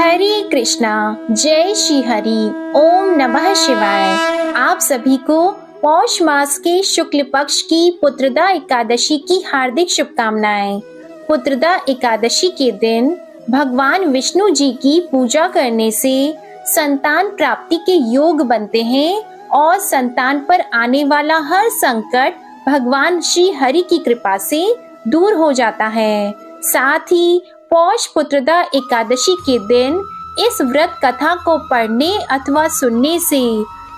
हरे कृष्णा, जय श्री हरि, ओम नमः शिवाय। आप सभी को पौष मास के शुक्ल पक्ष की पुत्रदा एकादशी की हार्दिक शुभकामनाएं। पुत्रदा एकादशी के दिन भगवान विष्णु जी की पूजा करने से संतान प्राप्ति के योग बनते हैं और संतान पर आने वाला हर संकट भगवान श्री हरि की कृपा से दूर हो जाता है। साथ ही पौष पुत्रदा एकादशी के दिन इस व्रत कथा को पढ़ने अथवा सुनने से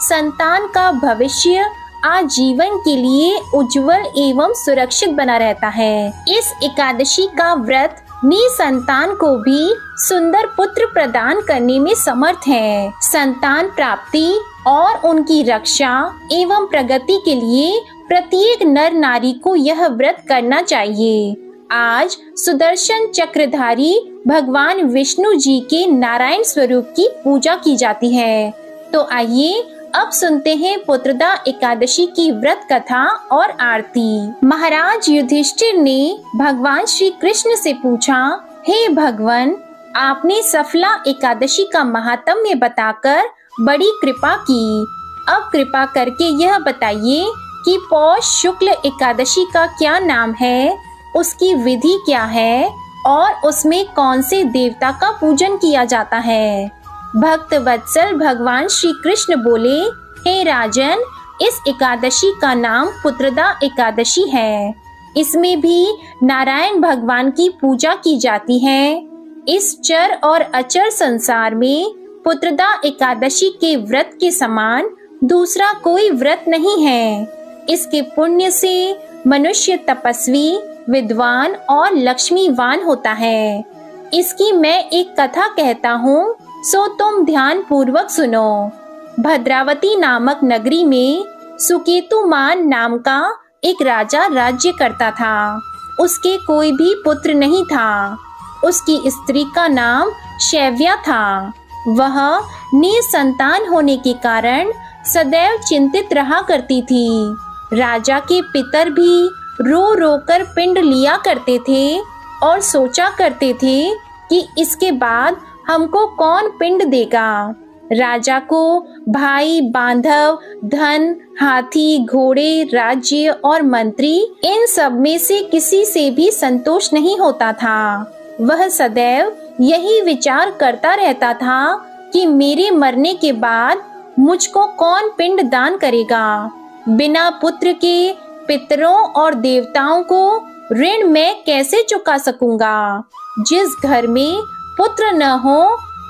संतान का भविष्य आजीवन के लिए उज्जवल एवं सुरक्षित बना रहता है। इस एकादशी का व्रत निसंतान को भी सुंदर पुत्र प्रदान करने में समर्थ है। संतान प्राप्ति और उनकी रक्षा एवं प्रगति के लिए प्रत्येक नर नारी को यह व्रत करना चाहिए। आज सुदर्शन चक्रधारी भगवान विष्णु जी के नारायण स्वरूप की पूजा की जाती है। तो आइए अब सुनते हैं पुत्रदा एकादशी की व्रत कथा और आरती। महाराज युधिष्ठिर ने भगवान श्री कृष्ण से पूछा, हे भगवान, आपने सफला एकादशी का महात्म्य बताकर बड़ी कृपा की। अब कृपा करके यह बताइए कि पौष शुक्ल एकादशी का क्या नाम है, उसकी विधि क्या है और उसमें कौन से देवता का पूजन किया जाता है। भक्त वत्सल भगवान श्री कृष्ण बोले, हे राजन, इस एकादशी का नाम पुत्रदा एकादशी है। इसमें भी नारायण भगवान की पूजा की जाती है। इस चर और अचर संसार में पुत्रदा एकादशी के व्रत के समान दूसरा कोई व्रत नहीं है। इसके पुण्य से मनुष्य तपस्वी, विद्वान और लक्ष्मीवान होता है। इसकी मैं एक कथा कहता हूँ, सो तुम ध्यान पूर्वक सुनो। भद्रावती नामक नगरी में सुकेतुमान नाम का एक राजा राज्य करता था। उसके कोई भी पुत्र नहीं था। उसकी स्त्री का नाम शैव्या था। वह निसंतान होने के कारण सदैव चिंतित रहा करती थी। राजा के पितर भी रो रो कर पिंड लिया करते थे और सोचा करते थे कि इसके बाद हमको कौन पिंड देगा। राजा को भाई, बांधव, धन, हाथी, घोड़े, राज्य और मंत्री, इन सब में से किसी से भी संतोष नहीं होता था। वह सदैव यही विचार करता रहता था कि मेरे मरने के बाद मुझको कौन पिंड दान करेगा। बिना पुत्र के पितरों और देवताओं को ऋण मैं कैसे चुका सकूंगा। जिस घर में पुत्र न हो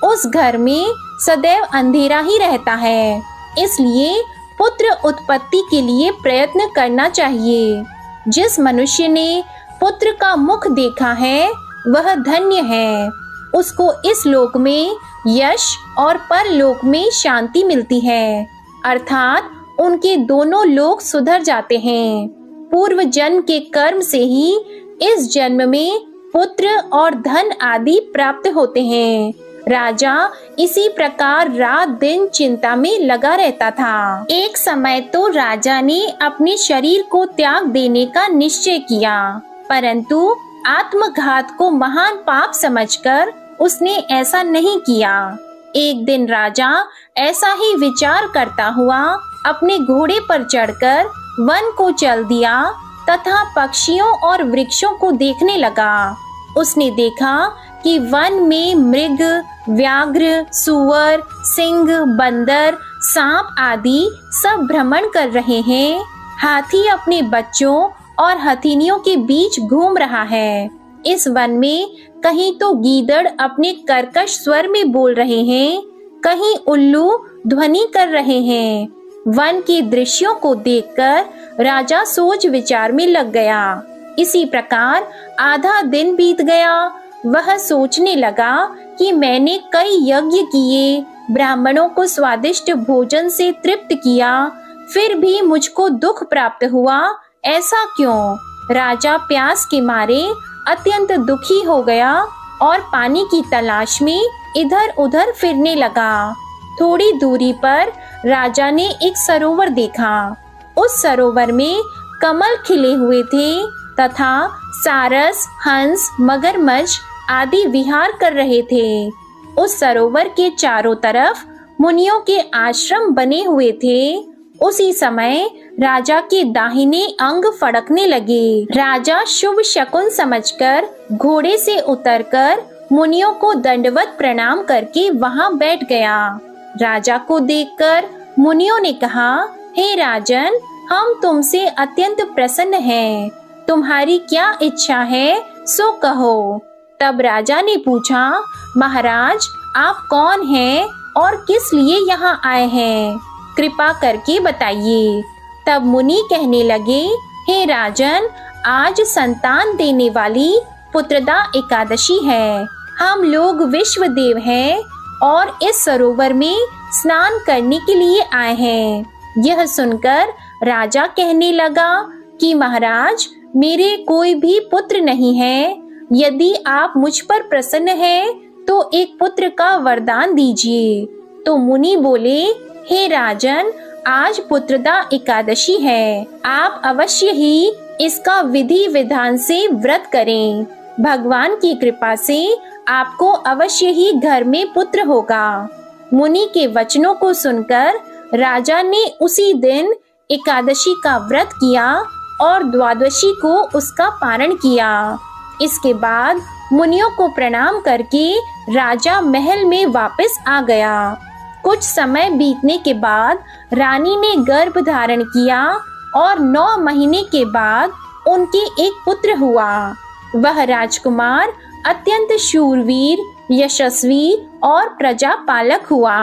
उस घर में सदैव अंधेरा ही रहता है। इसलिए पुत्र उत्पत्ति के लिए प्रयत्न करना चाहिए। जिस मनुष्य ने पुत्र का मुख देखा है वह धन्य है। उसको इस लोक में यश और परलोक में शांति मिलती है, अर्थात उनके दोनों लोक सुधर जाते हैं। पूर्व जन्म के कर्म से ही इस जन्म में पुत्र और धन आदि प्राप्त होते हैं। राजा इसी प्रकार रात दिन चिंता में लगा रहता था। एक समय तो राजा ने अपने शरीर को त्याग देने का निश्चय किया, परंतु आत्मघात को महान पाप समझकर उसने ऐसा नहीं किया। एक दिन राजा ऐसा ही विचार करता हुआ अपने घोड़े पर चढ़कर वन को चल दिया तथा पक्षियों और वृक्षों को देखने लगा। उसने देखा कि वन में मृग, व्याघ्र, सूअर, सिंह, बंदर, सांप आदि सब भ्रमण कर रहे हैं। हाथी अपने बच्चों और हथिनियों के बीच घूम रहा है। इस वन में कहीं तो गीदड़ अपने कर्कश स्वर में बोल रहे हैं, कहीं उल्लू ध्वनि कर रहे हैं। वन के दृश्यों को देखकर राजा सोच विचार में लग गया। इसी प्रकार आधा दिन बीत गया। वह सोचने लगा कि मैंने कई यज्ञ किए, ब्राह्मणों को स्वादिष्ट भोजन से तृप्त किया, फिर भी मुझको दुख प्राप्त हुआ। ऐसा क्यों? राजा प्यास के मारे अत्यंत दुखी हो गया और पानी की तलाश में इधर उधर फिरने लगा। थोड़ी दूरी पर राजा ने एक सरोवर देखा। उस सरोवर में कमल खिले हुए थे तथा सारस, हंस, मगरमच्छ आदि विहार कर रहे थे। उस सरोवर के चारों तरफ मुनियों के आश्रम बने हुए थे। उसी समय राजा के दाहिने अंग फड़कने लगे। राजा शुभ शकुन समझकर घोड़े से उतरकर मुनियों को दंडवत प्रणाम करके वहां बैठ गया। राजा को देखकर मुनियों ने कहा, हे राजन, हम तुमसे अत्यंत प्रसन्न हैं। तुम्हारी क्या इच्छा है, सो कहो। तब राजा ने पूछा, महाराज, आप कौन हैं और किस लिए यहाँ आए हैं? कृपा करके बताइए। तब मुनि कहने लगे, हे राजन, आज संतान देने वाली पुत्रदा एकादशी है। हम लोग विश्व देव हैं और इस सरोवर में स्नान करने के लिए आए हैं। यह सुनकर राजा कहने लगा कि महाराज, मेरे कोई भी पुत्र नहीं है। यदि आप मुझ पर प्रसन्न हैं तो एक पुत्र का वरदान दीजिए। तो मुनि बोले, हे राजन, आज पुत्रदा एकादशी है। आप अवश्य ही इसका विधि विधान से व्रत करें। भगवान की कृपा से आपको अवश्य ही घर में पुत्र होगा। मुनि के वचनों को सुनकर राजा ने उसी दिन एकादशी का व्रत किया और द्वादशी को उसका पारण किया। इसके बाद मुनियों को प्रणाम करके राजा महल में वापस आ गया। कुछ समय बीतने के बाद रानी ने गर्भ धारण किया और 9 महीने के बाद उनके एक पुत्र हुआ। वह राजकुमार अत्यंत शूरवीर, यशस्वी और प्रजापालक हुआ।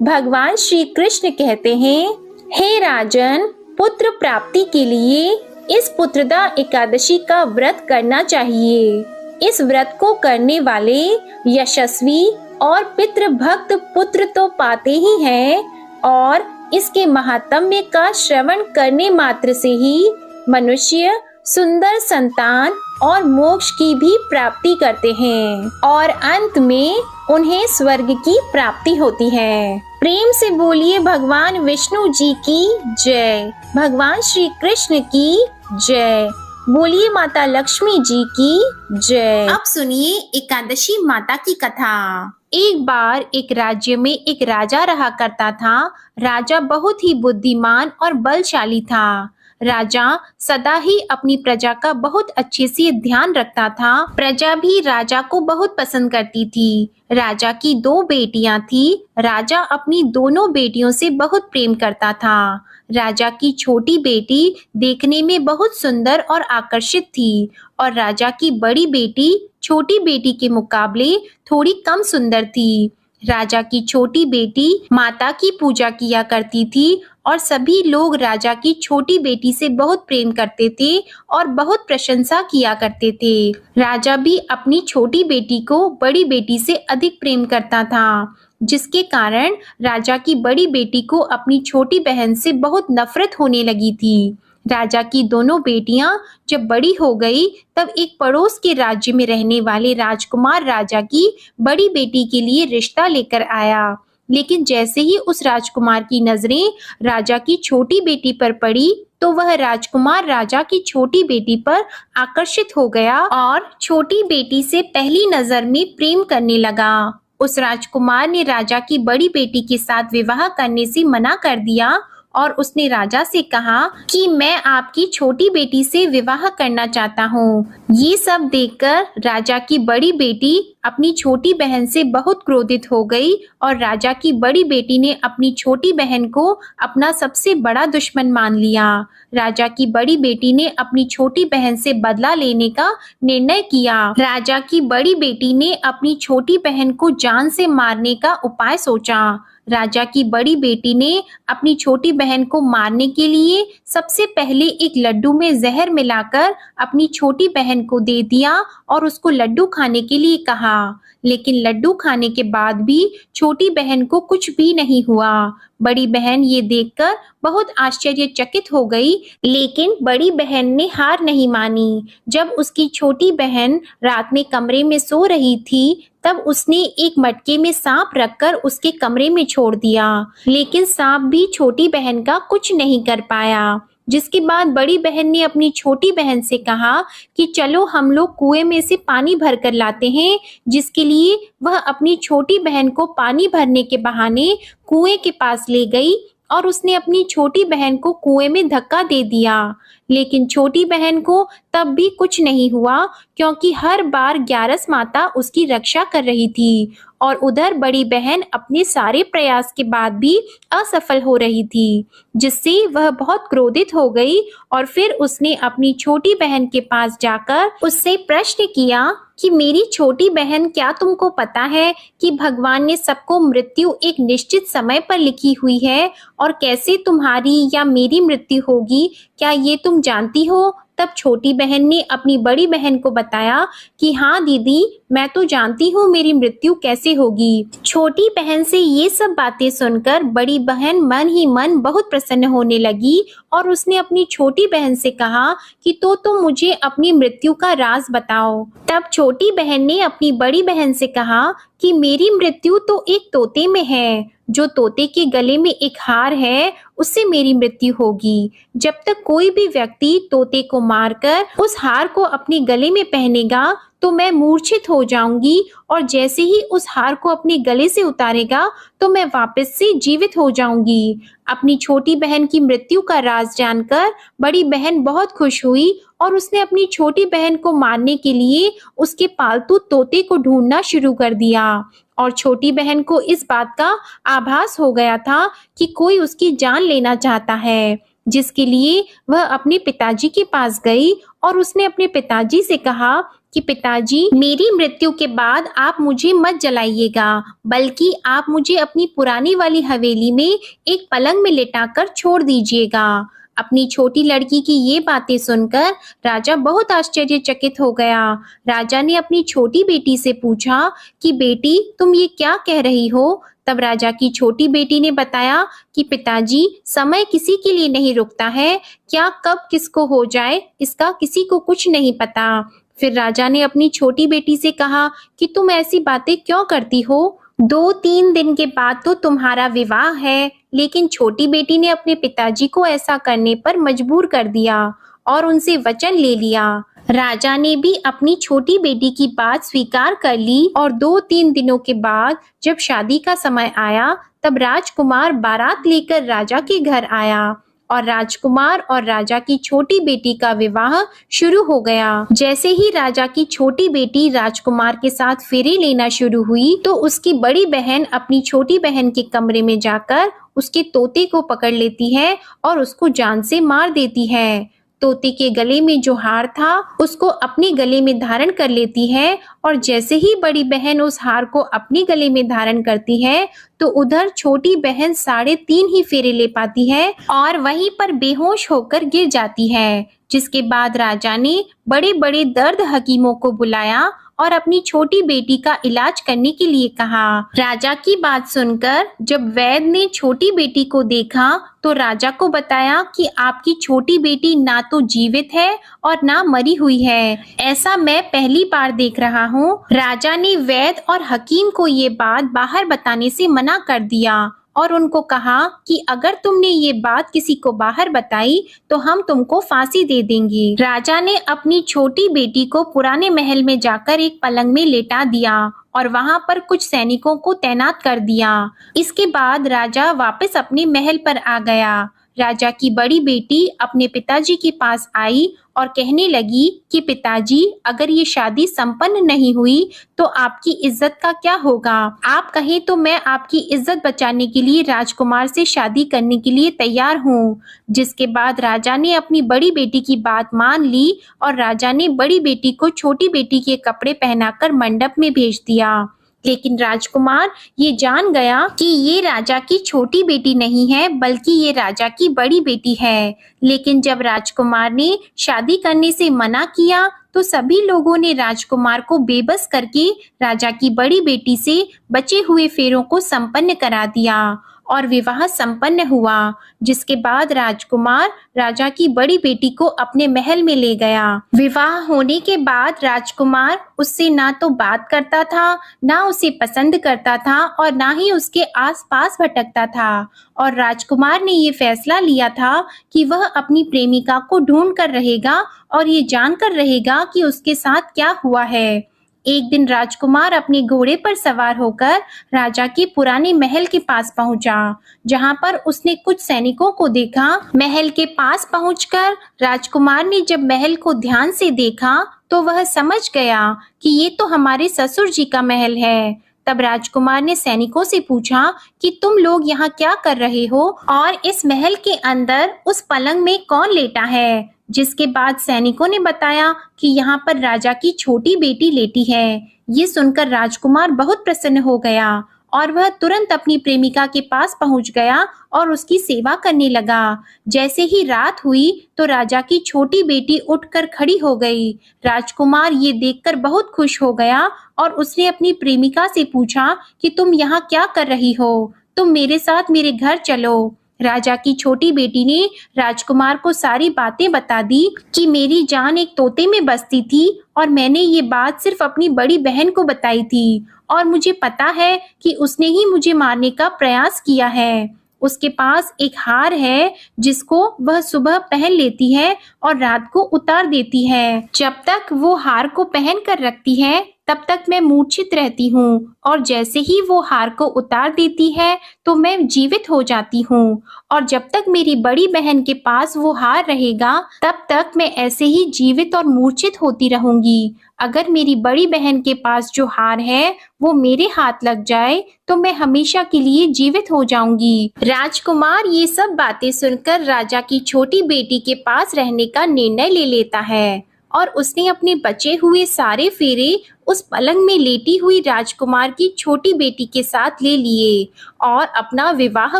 भगवान श्री कृष्ण कहते हैं, हे राजन, पुत्र प्राप्ति के लिए इस पुत्रदा एकादशी का व्रत करना चाहिए। इस व्रत को करने वाले यशस्वी और पितृभक्त पुत्र तो पाते ही हैं और इसके महात्म्य का श्रवण करने मात्र से ही मनुष्य सुंदर संतान और मोक्ष की भी प्राप्ति करते हैं और अंत में उन्हें स्वर्ग की प्राप्ति होती है। प्रेम से बोलिए भगवान विष्णु जी की जय, भगवान श्री कृष्ण की जय, बोलिए माता लक्ष्मी जी की जय। अब सुनिए एकादशी माता की कथा। एक बार एक राज्य में एक राजा रहा करता था। राजा बहुत ही बुद्धिमान और बलशाली था। राजा सदा ही अपनी प्रजा का बहुत अच्छे से ध्यान रखता था। प्रजा भी राजा को बहुत पसंद करती थी। राजा की 2 बेटियां थी। राजा अपनी दोनों बेटियों से बहुत प्रेम करता था। राजा की छोटी बेटी देखने में बहुत सुंदर और आकर्षित थी और राजा की बड़ी बेटी छोटी बेटी के मुकाबले थोड़ी कम सुंदर थी। राजा की छोटी बेटी माता की पूजा किया करती थी और सभी लोग राजा की छोटी बेटी से बहुत प्रेम करते थे और बहुत प्रशंसा किया करते थे। राजा भी अपनी छोटी बेटी को बड़ी बेटी से अधिक प्रेम करता था, जिसके कारण राजा की बड़ी बेटी को अपनी छोटी बहन से बहुत नफरत होने लगी थी। राजा की दोनों बेटियां जब बड़ी हो गई तब एक पड़ोस के राज्य में रहने वाले राजकुमार राजा की बड़ी बेटी के लिए रिश्ता लेकर आया। लेकिन जैसे ही उस राजकुमार की नजरें राजा की छोटी बेटी पर पड़ी तो वह राजकुमार राजा की छोटी बेटी पर आकर्षित हो गया और छोटी बेटी से पहली नजर में प्रेम करने लगा। उस राजकुमार ने राजा की बड़ी बेटी के साथ विवाह करने से मना कर दिया और उसने राजा से कहा कि मैं आपकी छोटी बेटी से विवाह करना चाहता हूँ। ये सब देखकर राजा की बड़ी बेटी अपनी छोटी बहन से बहुत क्रोधित हो गई और राजा की बड़ी बेटी ने अपनी छोटी बहन को अपना सबसे बड़ा दुश्मन मान लिया। राजा की बड़ी बेटी ने अपनी छोटी बहन से बदला लेने का निर्णय किया। राजा की बड़ी बेटी ने अपनी छोटी बहन को जान से मारने का उपाय सोचा। राजा की बड़ी बेटी ने अपनी छोटी बहन को मारने के लिए सबसे पहले एक लड्डू में जहर मिलाकर अपनी छोटी बहन को दे दिया और उसको लड्डू खाने के लिए कहा। लेकिन लड्डू खाने के बाद भी छोटी बहन को कुछ भी नहीं हुआ। बड़ी बहन ये देखकर बहुत आश्चर्यचकित हो गई, लेकिन बड़ी बहन ने हार नहीं मानी। जब उसकी छोटी बहन रात में कमरे में सो रही थी तब उसने एक मटके में सांप रखकर उसके कमरे में छोड़ दिया, लेकिन सांप भी छोटी बहन का कुछ नहीं कर पाया। जिसके बाद बड़ी बहन ने अपनी छोटी बहन से कहा कि चलो हम लोग कुएं में से पानी भर कर लाते हैं, जिसके लिए वह अपनी छोटी बहन को पानी भरने के बहाने कुएं के पास ले गई और उसने अपनी छोटी बहन को कुएं में धक्का दे दिया। लेकिन छोटी बहन को तब भी कुछ नहीं हुआ, क्योंकि हर बार ग्यारस माता उसकी रक्षा कर रही थी और उधर बड़ी बहन अपने सारे प्रयास के बाद भी असफल हो रही थी, जिससे वह बहुत क्रोधित हो गई और फिर उसने अपनी छोटी बहन के पास जाकर उससे प्रश्न किया कि मेरी छोटी बहन, क्या तुमको पता है कि भगवान ने सबको मृत्यु एक निश्चित समय पर लिखी हुई है और कैसे तुम्हारी या मेरी मृत्यु होगी, क्या ये तुम जानती हो? तब छोटी बहन ने अपनी बड़ी बहन को बताया कि हाँ दीदी, मैं तो जानती हूँ मेरी मृत्यु कैसे होगी। छोटी बहन से ये सब बातें सुनकर बड़ी बहन मन ही मन बहुत प्रसन्न होने लगी और उसने अपनी छोटी बहन से कहा कि तो तुम मुझे अपनी मृत्यु का राज बताओ। तब छोटी बहन ने अपनी बड़ी बहन से कहा कि मेरी मृत्यु तो एक तोते में है, जो तोते के गले में एक हार है, उससे मेरी मृत्यु होगी। जब तक कोई भी व्यक्ति तोते को मारकर उस हार को अपने गले में पहनेगा तो मैं मूर्छित हो जाऊंगी और जैसे ही उस हार को अपने गले से उतारेगा तो मैं वापस से जीवित हो जाऊंगी। अपनी छोटी बहन की मृत्यु का राज जानकर बड़ी बहन बहुत खुश हुई और उसने अपनी छोटी बहन को मारने के लिए उसके पालतू तोते को ढूंढना शुरू कर दिया और छोटी बहन को इस बात का आभास हो गया था कि कोई उसकी जान लेना चाहता है, जिसके लिए वह अपने पिताजी के पास गई और उसने अपने पिताजी से कहा कि पिताजी, मेरी मृत्यु के बाद आप मुझे मत जलाइएगा, बल्कि आप मुझे अपनी पुरानी वाली हवेली में एक पलंग में लिटाकर छोड़ दीजिएगा। अपनी छोटी लड़की की ये बातें सुनकर राजा बहुत आश्चर्यचकित हो गया। राजा ने अपनी छोटी बेटी से पूछा कि बेटी, तुम ये क्या कह रही हो? तब राजा की छोटी बेटी ने बताया कि पिताजी, समय किसी के लिए नहीं रुकता है, क्या कब किसको हो जाए इसका किसी को कुछ नहीं पता। फिर राजा ने अपनी छोटी बेटी से कहा कि तुम ऐसी बातें क्यों करती हो? 2-3 दिन के बाद तो तुम्हारा विवाह है। लेकिन छोटी बेटी ने अपने पिताजी को ऐसा करने पर मजबूर कर दिया और उनसे वचन ले लिया। राजा ने भी अपनी छोटी बेटी की बात स्वीकार कर ली और 2-3 दिनों के बाद जब शादी का समय आया तब राजकुमार बारात लेकर राजा के घर आया और राजकुमार और राजा की छोटी बेटी का विवाह शुरू हो गया। जैसे ही राजा की छोटी बेटी राजकुमार के साथ फेरे लेना शुरू हुई तो उसकी बड़ी बहन अपनी छोटी बहन के कमरे में जाकर उसके तोते को पकड़ लेती है और उसको जान से मार देती है। तोते के गले में जो हार था उसको अपने गले में धारण कर लेती है और जैसे ही बड़ी बहन उस हार को अपने गले में धारण करती है तो उधर छोटी बहन 3.5 ही फेरे ले पाती है और वहीं पर बेहोश होकर गिर जाती है। जिसके बाद राजा ने बड़े बड़े दर्द हकीमों को बुलाया और अपनी छोटी बेटी का इलाज करने के लिए कहा। राजा की बात सुनकर जब वैद्य ने छोटी बेटी को देखा तो राजा को बताया कि आपकी छोटी बेटी ना तो जीवित है और ना मरी हुई है, ऐसा मैं पहली बार देख रहा हूँ। राजा ने वैद्य और हकीम को ये बात बाहर बताने से मना कर दिया और उनको कहा कि अगर तुमने ये बात किसी को बाहर बताई तो हम तुमको फांसी दे देंगे। राजा ने अपनी छोटी बेटी को पुराने महल में जाकर एक पलंग में लेटा दिया और वहां पर कुछ सैनिकों को तैनात कर दिया। इसके बाद राजा वापस अपने महल पर आ गया। राजा की बड़ी बेटी अपने पिताजी के पास आई और कहने लगी कि पिताजी, अगर ये शादी संपन्न नहीं हुई तो आपकी इज्जत का क्या होगा? आप कहें तो मैं आपकी इज्जत बचाने के लिए राजकुमार से शादी करने के लिए तैयार हूँ। जिसके बाद राजा ने अपनी बड़ी बेटी की बात मान ली और राजा ने बड़ी बेटी को छोटी बेटी के कपड़े पहनाकर मंडप में भेज दिया। लेकिन राजकुमार ये जान गया कि ये राजा की छोटी बेटी नहीं है, बल्कि ये राजा की बड़ी बेटी है। लेकिन जब राजकुमार ने शादी करने से मना किया तो सभी लोगों ने राजकुमार को बेबस करके राजा की बड़ी बेटी से बचे हुए फेरों को संपन्न करा दिया और विवाह संपन्न हुआ, जिसके बाद राजकुमार राजा की बड़ी बेटी को अपने महल में ले गया। विवाह होने के बाद राजकुमार उससे ना तो बात करता था, ना उसे पसंद करता था और ना ही उसके आसपास भटकता था। और राजकुमार ने ये फैसला लिया था कि वह अपनी प्रेमिका को ढूंढ कर रहेगा और ये जानकर रहेगा कि उसके साथ क्या हुआ है। एक दिन राजकुमार अपने घोड़े पर सवार होकर राजा के पुराने महल के पास पहुंचा, जहां पर उसने कुछ सैनिकों को देखा। महल के पास पहुंचकर राजकुमार ने जब महल को ध्यान से देखा तो वह समझ गया कि ये तो हमारे ससुर जी का महल है। तब राजकुमार ने सैनिकों से पूछा कि तुम लोग यहाँ क्या कर रहे हो और इस महल के अंदर उस पलंग में कौन लेटा है। जिसके बाद सैनिकों ने बताया कि यहाँ पर राजा की छोटी बेटी लेटी है। ये सुनकर राजकुमार बहुत प्रसन्न हो गया और वह तुरंत अपनी प्रेमिका के पास पहुंच गया और उसकी सेवा करने लगा। जैसे ही रात हुई तो राजा की छोटी बेटी उठकर खड़ी हो गई। राजकुमार ये देखकर बहुत खुश हो गया और उसने अपनी प्रेमिका से पूछा कि तुम यहाँ क्या कर रही हो, तुम मेरे साथ मेरे घर चलो। राजा की छोटी बेटी ने राजकुमार को सारी बातें बता दी कि मेरी जान एक तोते में बसती थी और मैंने ये बात सिर्फ अपनी बड़ी बहन को बताई थी और मुझे पता है कि उसने ही मुझे मारने का प्रयास किया है। उसके पास एक हार है जिसको वह सुबह पहन लेती है और रात को उतार देती है। जब तक वो हार को पहन कर रखती है तब तक मैं मूर्छित रहती हूँ और जैसे ही वो हार को उतार देती है तो मैं जीवित हो जाती हूँ और जब तक मेरी बड़ी बहन के पास वो हार रहेगा तब तक मैं ऐसे ही जीवित और मूर्छित होती रहूंगी। अगर मेरी बड़ी बहन के पास जो हार है वो मेरे हाथ लग जाए तो मैं हमेशा के लिए जीवित हो जाऊंगी। राजकुमार ये सब बातें सुनकर राजा की छोटी बेटी के पास रहने का निर्णय ले लेता है और उसने अपने बचे हुए सारे फेरे उस पलंग में लेटी हुई राजकुमार की छोटी बेटी के साथ ले लिए और अपना विवाह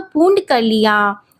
पूर्ण कर लिया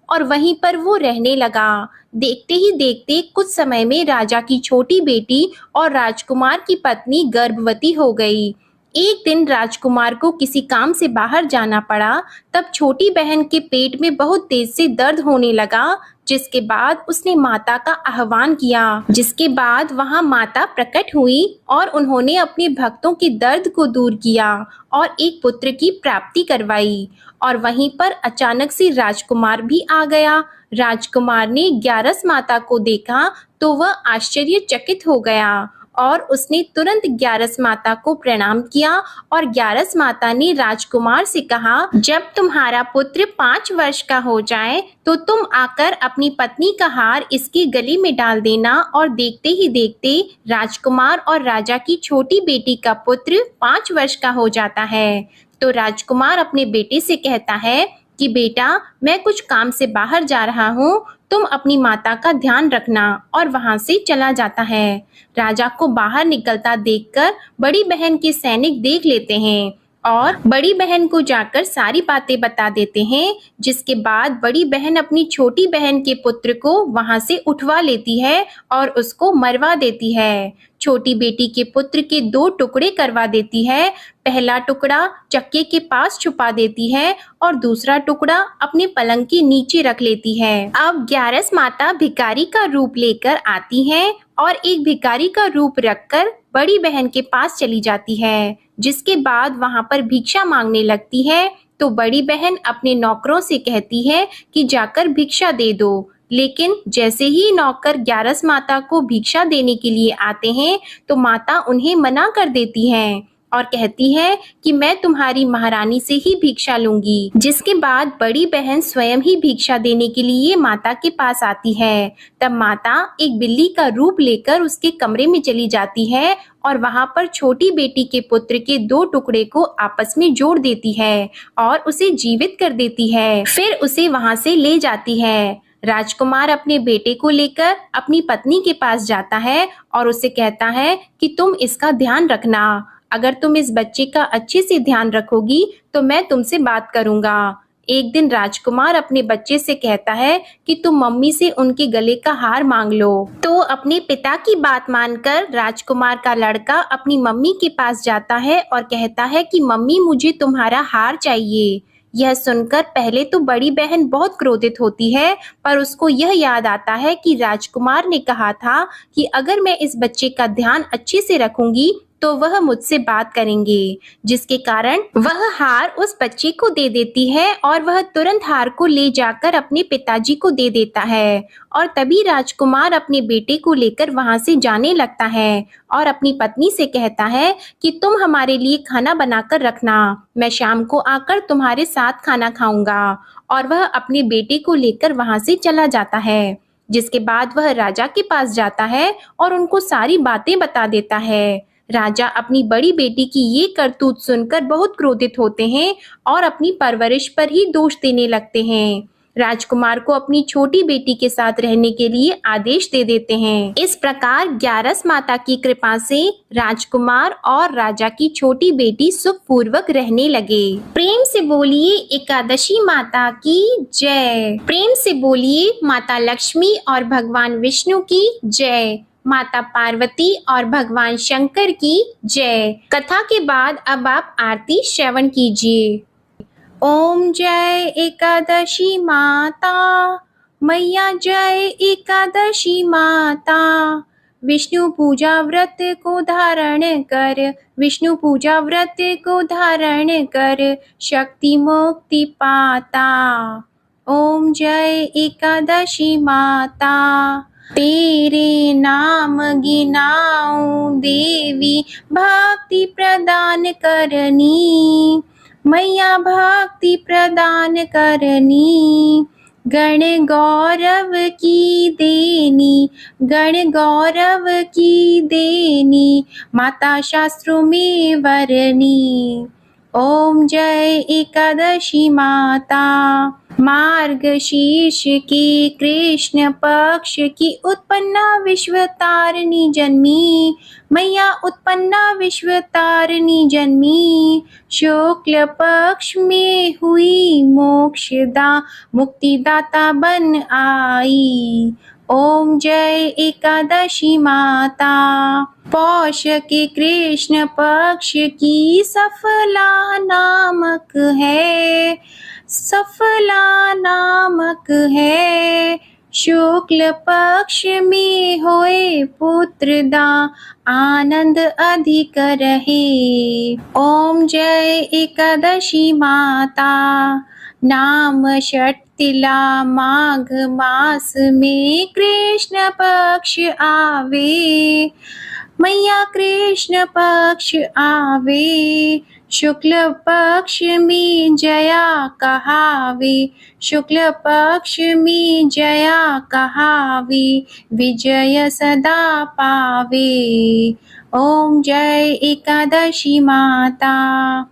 और वहीं पर वो रहने लगा। देखते ही देखते कुछ समय में राजा की छोटी बेटी और राजकुमार की पत्नी गर्भवती हो गई। एक दिन राजकुमार को किसी काम से बाहर जाना पड़ा। तब छोटी बहन के पेट में बहुत तेज से दर्द होने लगा, जिसके बाद उसने माता का आह्वान किया। जिसके बाद वहां माता प्रकट हुई और उन्होंने अपने भक्तों के दर्द को दूर किया और एक पुत्र की प्राप्ति करवाई। और वहीं पर अचानक से राजकुमार भी आ गया। राजकुमार ने ग्यारस माता को देखा तो वह आश्चर्यचकित हो गया और उसने तुरंत ग्यारस माता को प्रणाम किया और ग्यारस माता ने राजकुमार से कहा, जब तुम्हारा पुत्र 5 वर्ष का हो जाए तो तुम आकर अपनी पत्नी का हार इसके गले में डाल देना। और देखते ही देखते राजकुमार और राजा की छोटी बेटी का पुत्र 5 वर्ष का हो जाता है। तो राजकुमार अपने बेटे से कहता है कि बेटा, मैं कुछ काम से बाहर जा रहा हूँ, तुम अपनी माता का ध्यान रखना, और वहां से चला जाता है। राजा को बाहर निकलता देखकर बड़ी बहन के सैनिक देख लेते हैं और बड़ी बहन को जाकर सारी बातें बता देते हैं। जिसके बाद बड़ी बहन अपनी छोटी बहन के पुत्र को वहां से उठवा लेती है और उसको मरवा देती है। छोटी बेटी के पुत्र के 2 टुकड़े करवा देती है। पहला टुकड़ा चक्के के पास छुपा देती है और दूसरा टुकड़ा अपने पलंग के नीचे रख लेती है। अब ग्यारस माता भिखारी का रूप लेकर आती है और एक भिखारी का रूप रखकर बड़ी बहन के पास चली जाती है। जिसके बाद वहां पर भिक्षा मांगने लगती है। तो बड़ी बहन अपने नौकरों से कहती है कि जाकर भिक्षा दे दो। लेकिन जैसे ही नौकर ग्यारस माता को भिक्षा देने के लिए आते हैं तो माता उन्हें मना कर देती है और कहती है कि मैं तुम्हारी महारानी से ही भिक्षा लूंगी। जिसके बाद बड़ी बहन स्वयं ही भिक्षा देने के लिए माता के पास आती है। तब माता एक बिल्ली का रूप लेकर उसके कमरे में चली जाती है और वहां पर छोटी बेटी के पुत्र के 2 टुकड़े को आपस में जोड़ देती है और उसे जीवित कर देती है। फिर उसे वहां से ले जाती है। राजकुमार अपने बेटे को लेकर अपनी पत्नी के पास जाता है और उसे कहता है कि तुम इसका ध्यान रखना। अगर तुम इस बच्चे का अच्छे से ध्यान रखोगी तो मैं तुमसे बात करूंगा। एक दिन राजकुमार अपने बच्चे से कहता है कि तुम मम्मी से उनके गले का हार मांग लो। तो अपने पिता की बात मानकर राजकुमार का लड़का अपनी मम्मी के पास जाता है और कहता है कि मम्मी, मुझे तुम्हारा हार चाहिए। यह सुनकर पहले तो बड़ी बहन बहुत क्रोधित होती है, पर उसको यह याद आता है कि राजकुमार ने कहा था कि अगर मैं इस बच्चे का ध्यान अच्छे से रखूंगी तो वह मुझसे बात करेंगे, जिसके कारण वह हार उस बच्चे को दे देती है और वह तुरंत हार को ले जाकर अपने पिताजी को दे देता है। और तभी राजकुमार अपने बेटे को लेकर वहां से जाने लगता है और अपनी पत्नी से कहता है कि तुम हमारे लिए खाना बनाकर रखना, मैं शाम को आकर तुम्हारे साथ खाना खाऊंगा। और वह अपने बेटे को लेकर वहां से चला जाता है, जिसके बाद वह राजा के पास जाता है और उनको सारी बातें बता देता है। राजा अपनी बड़ी बेटी की ये करतूत सुनकर बहुत क्रोधित होते हैं और अपनी परवरिश पर ही दोष देने लगते हैं। राजकुमार को अपनी छोटी बेटी के साथ रहने के लिए आदेश दे देते हैं। इस प्रकार ग्यारस माता की कृपा से राजकुमार और राजा की छोटी बेटी सुखपूर्वक रहने लगे। प्रेम से बोलिए एकादशी माता की जय। प्रेम से बोलिए माता लक्ष्मी और भगवान विष्णु की जय। माता पार्वती और भगवान शंकर की जय। कथा के बाद अब आप आरती श्रवण कीजिए। ओम जय एकादशी माता, मैया जय एकादशी माता। विष्णु पूजा व्रत को धारण कर, विष्णु पूजा व्रत को धारण कर, शक्ति मुक्ति पाता। ओम जय एकादशी माता। तेरे नाम गिनाऊं देवी, भक्ति प्रदान करनी, मैया भक्ति प्रदान करनी। गण गौरव की देनी, गण गौरव की देनी, माता शास्त्रों में वरनी। ओम जय एकादशी माता। मार्गशीर्ष की कृष्ण पक्ष की उत्पन्ना विश्व तारिणी जन्मी, मैया उत्पन्ना विश्व तारिणी जन्मी। शुक्ल पक्ष में हुई मोक्षदा, मुक्तिदाता बन आई। ओम जय एकादशी माता। पौष के कृष्ण पक्ष की सफला नामक है, सफला नामक है। शुक्ल पक्ष में होए पुत्रदा, आनंद अधिक रहे। ओम जय एकादशी माता। नाम षटतिला माघ मास में कृष्ण पक्ष आवे, मैया कृष्ण पक्ष आवे। शुक्ल पक्ष में जया कहावे, शुक्ल पक्ष में जया कहावे, विजय सदा पावे। ओम जय एकादशी माता।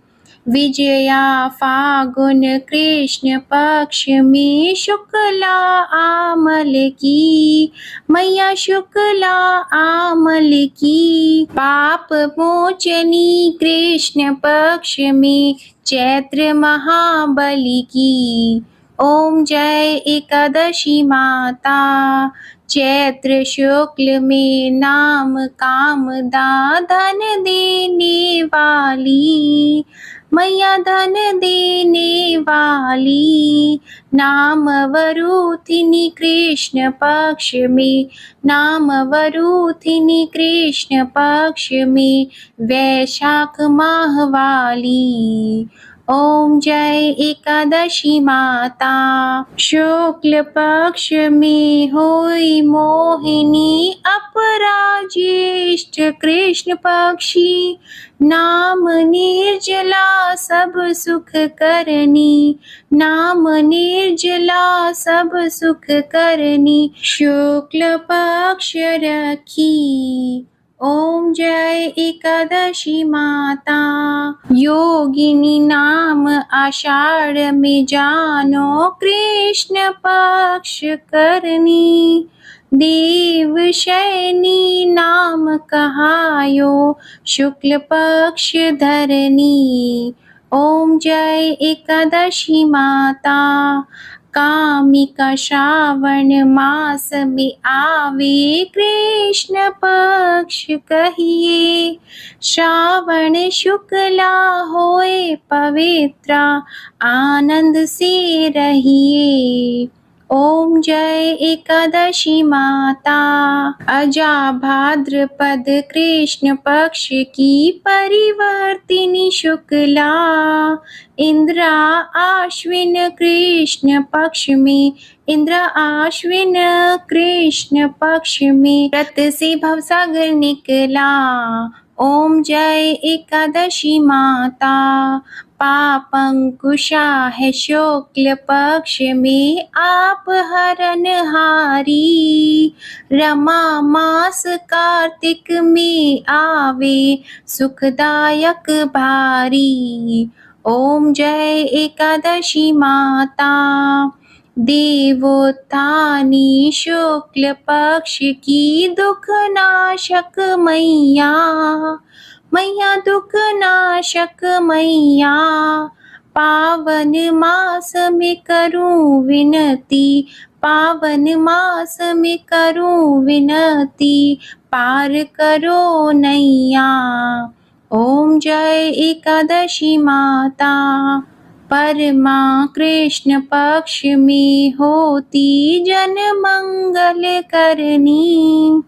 विजया फागुन कृष्ण पक्ष में शुक्ला आमल की, मैया शुक्ला आमल की। पाप मोचनी कृष्ण पक्ष में चैत्र महाबली की। ओम जय एकादशी माता। चैत्र शुक्ल में नाम कामदा, धन देने वाली, मैया धन देने वाली। नाम वरूथिनी कृष्ण पक्ष में, नाम वरूथिनी कृष्ण पक्ष में, वैशाख माह वाली। ओम जय एकादशी माता। शुक्ल पक्ष में होई मोहिनी, अपराजिष्ट कृष्ण पक्षी। नाम निर्जला सब सुख करनी, नाम निर्जला सब सुख करनी। शुक्ल पक्ष रखी। ओम जय एकादशी माता। योगिनी नाम आषाढ़ में जानो, कृष्ण पक्ष करनी। देवशयनी नाम कहायो, शुक्ल पक्ष धरनी। ओम जय एकादशी माता। कामिका श्रावण मास में आवे, कृष्ण पक्ष कहिए। श्रावण शुक्ला होए पवित्रा, आनंद से रहिए। ओम जय एकादशी माता। अजा भाद्रपद कृष्ण पक्ष की परिवर्तिनी शुक्ला, इंद्रा आश्विन कृष्ण पक्ष में, इंद्र आश्विन कृष्ण पक्ष में व्रत से भवसागर निकला। ओम जय एकादशी माता। पापंकुशा है शुक्ल पक्ष में, आप हरनहारी। रमा मास कार्तिक में आवे, सुखदायक भारी। ओम जय एकादशी माता। देवोत्थानी शुक्ल पक्ष की दुख नाशक मैया, मैया दुख नाशक मैया। पावन मास में करूं विनती, पावन मास में करूं विनती, पार करो नैया। ओम जय एकादशी माता। परमा कृष्ण पक्ष में होती जन मंगल करनी,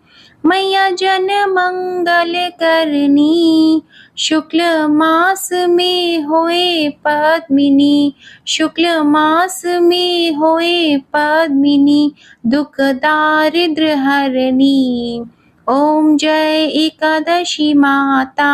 मैया जन मंगल करनी। शुक्ल मास में होए पद्मिनी, शुक्ल मास में होए पद्मिनी, दुख दारिद्र हरनी। ओम जय एकादशी माता।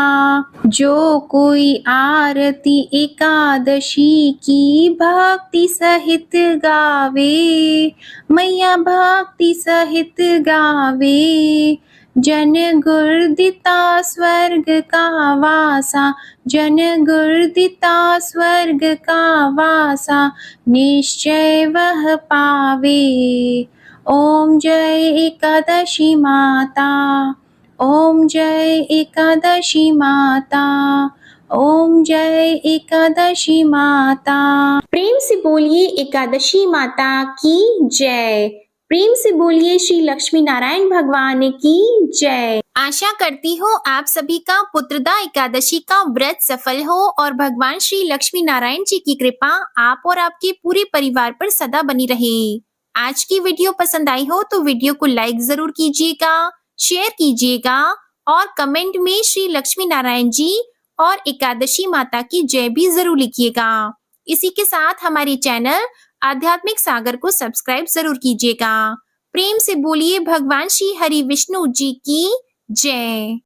जो कोई आरती एकादशी की भक्ति सहित गावे, मैया भक्ति सहित गावे। जन गुर्दिता स्वर्ग का वासा, जन गुर्दिता स्वर्ग का वासा, निश्चय वह पावे। ओम जय एकादशी माता। ओम जय एकादशी माता। ओम जय एकादशी माता। प्रेम से बोलिए एकादशी माता की जय। प्रेम से बोलिए श्री लक्ष्मी नारायण भगवान की जय। आशा करती हूँ आप सभी का पुत्रदा एकादशी का व्रत सफल हो और भगवान श्री लक्ष्मी नारायण जी की कृपा आप और आपके पूरे परिवार पर सदा बनी रहे। आज की वीडियो पसंद आई हो तो वीडियो को लाइक जरूर कीजिएगा, शेयर कीजिएगा और कमेंट में श्री लक्ष्मी नारायण जी और एकादशी माता की जय भी जरूर लिखिएगा। इसी के साथ हमारे चैनल आध्यात्मिक सागर को सब्सक्राइब जरूर कीजिएगा। प्रेम से बोलिए भगवान श्री हरि विष्णु जी की जय।